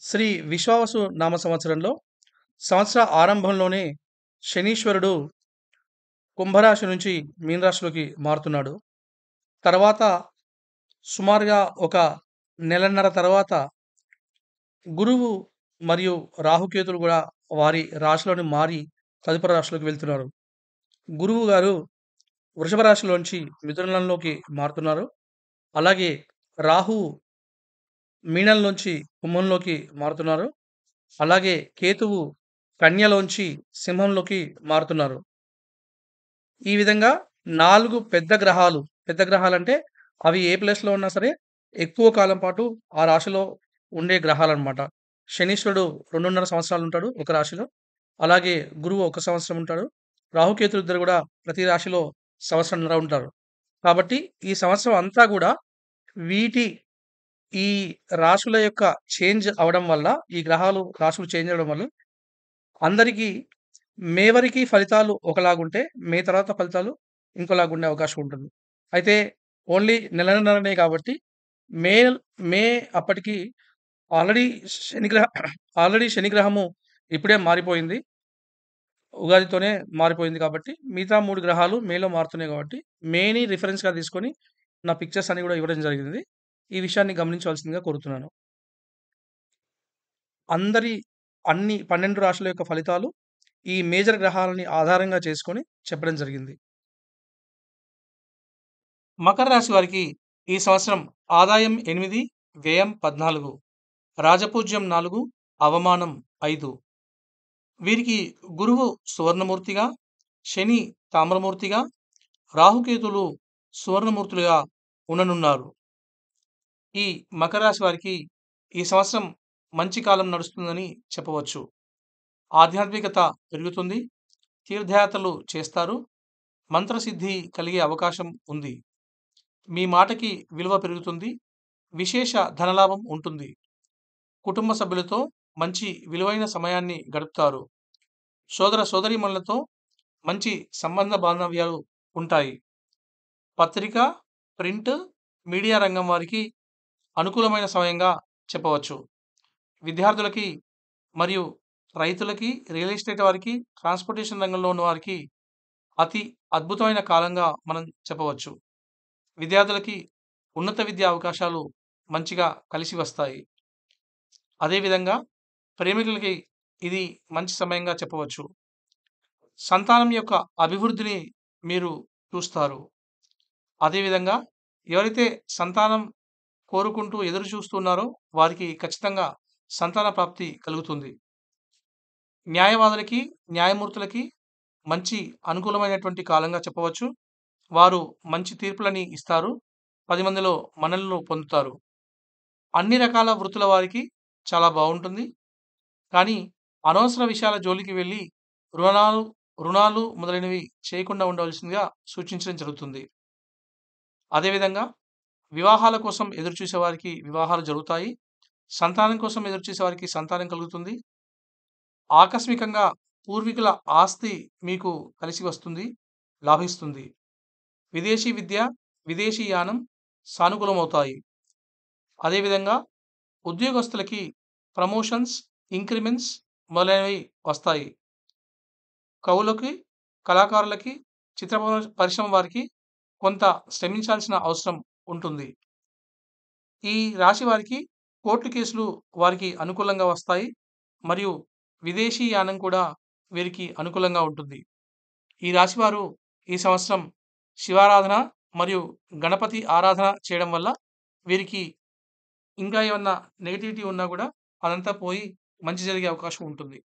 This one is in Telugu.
శ్రీ విశ్వావసు నామ సంవత్సరంలో సంవత్సర ఆరంభంలోనే శనీశ్వరుడు కుంభరాశి నుంచి మీనరాశిలోకి మారుతున్నాడు. తర్వాత సుమారుగా ఒక నెలన్నర తర్వాత గురువు మరియు రాహుకేతులు కూడా వారి రాశిలోని మారి తదుపరి రాశిలోకి వెళ్తున్నారు. గురువు గారు వృషభ రాశిలోంచి మిథునంలోకి మారుతున్నారు. అలాగే రాహువు మీనంలోంచి కుంభంలోకి మారుతున్నారు. అలాగే కేతువు కన్యలోంచి సింహంలోకి మారుతున్నారు. ఈ విధంగా 4 పెద్ద గ్రహాలంటే అవి ఏ ప్లేస్‌లో ఉన్నా సరే ఎక్కువ కాలం పాటు ఆ రాశిలో ఉండే గ్రహాలనమాట. శనీశ్వరుడు 2.5 సంవత్సరాలుంటాడు ఒక రాశిలో. అలాగే గురువు 1 సంవత్సరం ఉంటాడు. రాహుకేతులిద్దరు గూడా ప్రతి రాశిలో సంవత్సరంన్నర ఉంటారు. కాబట్టి ఈ సంవత్సరం అంతా గూడా వీటి ఈ రాశుల యొక్క చేంజ్ అవ్వడం వల్ల, ఈ గ్రహాలు రాశులు చేంజ్ అవ్వడం వల్ల అందరికీ మే వరకి ఫలితాలు ఒకలాగుంటే, మే తర్వాత ఫలితాలు ఇంకోలాగుండే అవకాశం ఉంటుంది. అయితే ఓన్లీ నెలన్నరనే కాబట్టి మే మే అప్పటికి ఆల్రెడీ శనిగ్రహ ఆల్రెడీ శనిగ్రహము ఇప్పుడే మారిపోయింది. ఉగాదితోనే మారిపోయింది కాబట్టి, మిగతా 3 గ్రహాలు మేలో మారుతున్నాయి కాబట్టి, మేని రిఫరెన్స్‌గా తీసుకొని నా పిక్చర్స్ అన్ని గూడా ఇవ్వడం జరిగింది. ఈ విషయాన్ని గమనించవలసిందిగా కోరుతున్నాను. అందరి అన్ని 12 రాశుల యొక్క ఫలితాలు ఈ మేజర్ గ్రహాలని ఆధారంగా చేసుకొని చెప్పడం జరిగింది. మకర రాశి వారికి ఈ సంవత్సరం ఆదాయం 8, వ్యయం 14, రాజపూజ్యం 4, అవమానం 5. వీరికి గురువు సువర్ణమూర్తిగా, శని తామ్రమూర్తిగా, రాహుకేతులు సువర్ణమూర్తులుగా ఉండనున్నారు. ఈ మకర రాశి వారికి ఈ సంవత్సరం మంచి కాలం నడుస్తుందని చెప్పవచ్చు. ఆధ్యాత్మికత పెరుగుతుంది. తీర్థయాత్రలు చేస్తారు. మంత్రసిద్ధి కలిగే అవకాశం ఉంది. మీ మాటకి విలువ పెరుగుతుంది. విశేష ధనలాభం ఉంటుంది. కుటుంబ సభ్యులతో మంచి విలువైన సమయాన్ని గడుపుతారు. సోదర సోదరీమణులతో మంచి సంబంధ బాంధవ్యాలు ఉంటాయి. పత్రిక, ప్రింట్, మీడియా రంగం వారికి అనుకూలమైన సమయంగా చెప్పవచ్చు. విద్యార్థులకి మరియు రైతులకి, రియల్ ఎస్టేట్ వారికి, ట్రాన్స్‌పోర్టేషన్ రంగంలో ఉన్న వారికి అతి అద్భుతమైన కాలంగా మనం చెప్పవచ్చు. విద్యార్థులకి ఉన్నత విద్యా అవకాశాలు మంచిగా కలిసి వస్తాయి. అదేవిధంగా ప్రేమికులకి ఇది మంచి సమయంగా చెప్పవచ్చు. సంతానం యొక్క అభివృద్ధిని మీరు చూస్తారు. అదేవిధంగా ఎవరైతే సంతానం కోరుకుంటూ ఎదురు చూస్తున్నారో వారికి ఖచ్చితంగా సంతాన ప్రాప్తి కలుగుతుంది. న్యాయవాదులకి, న్యాయమూర్తులకి మంచి అనుకూలమైనటువంటి కాలంగా చెప్పవచ్చు. వారు మంచి తీర్పులని ఇస్తారు. 10 మందిలో మన్ననలు పొందుతారు. అన్ని రకాల వృత్తుల వారికి చాలా బావుంటుంది. కానీ అనవసర విషయాల జోలికి వెళ్లి రుణాలు రుణాలు మొదలైనవి చేయకుండా ఉండవలసిందిగా సూచించడం జరుగుతుంది. అదేవిధంగా వివాహాల కోసం ఎదురుచూసే వారికి వివాహాలు జరుగుతాయి. సంతానం కోసం ఎదురుచూసే వారికి సంతానం కలుగుతుంది. ఆకస్మికంగా పూర్వీకుల ఆస్తి మీకు కలిసి వస్తుంది, లాభిస్తుంది. విదేశీ విద్య, విదేశీ యానం సానుకూలమవుతాయి. అదేవిధంగా ఉద్యోగస్తులకి ప్రమోషన్స్, ఇంక్రిమెంట్స్ మొదలైనవి వస్తాయి. కవులకి, కళాకారులకి, చిత్ర పరిశ్రమ వారికి కొంత శ్రమించాల్సిన అవసరం ఉంటుంది. ఈ రాశి వారికి కోర్టు కేసులు వారికి అనుకూలంగా వస్తాయి. మరియు విదేశీ యానం కూడా వీరికి అనుకూలంగా ఉంటుంది. ఈ రాశివారు ఈ సంవత్సరం శివారాధన మరియు గణపతి ఆరాధన చేయడం వల్ల వీరికి ఇంకా ఏమన్నా నెగటివిటీ ఉన్నా గూడా అదంతా పోయి మంచి జరిగే అవకాశం ఉంటుంది.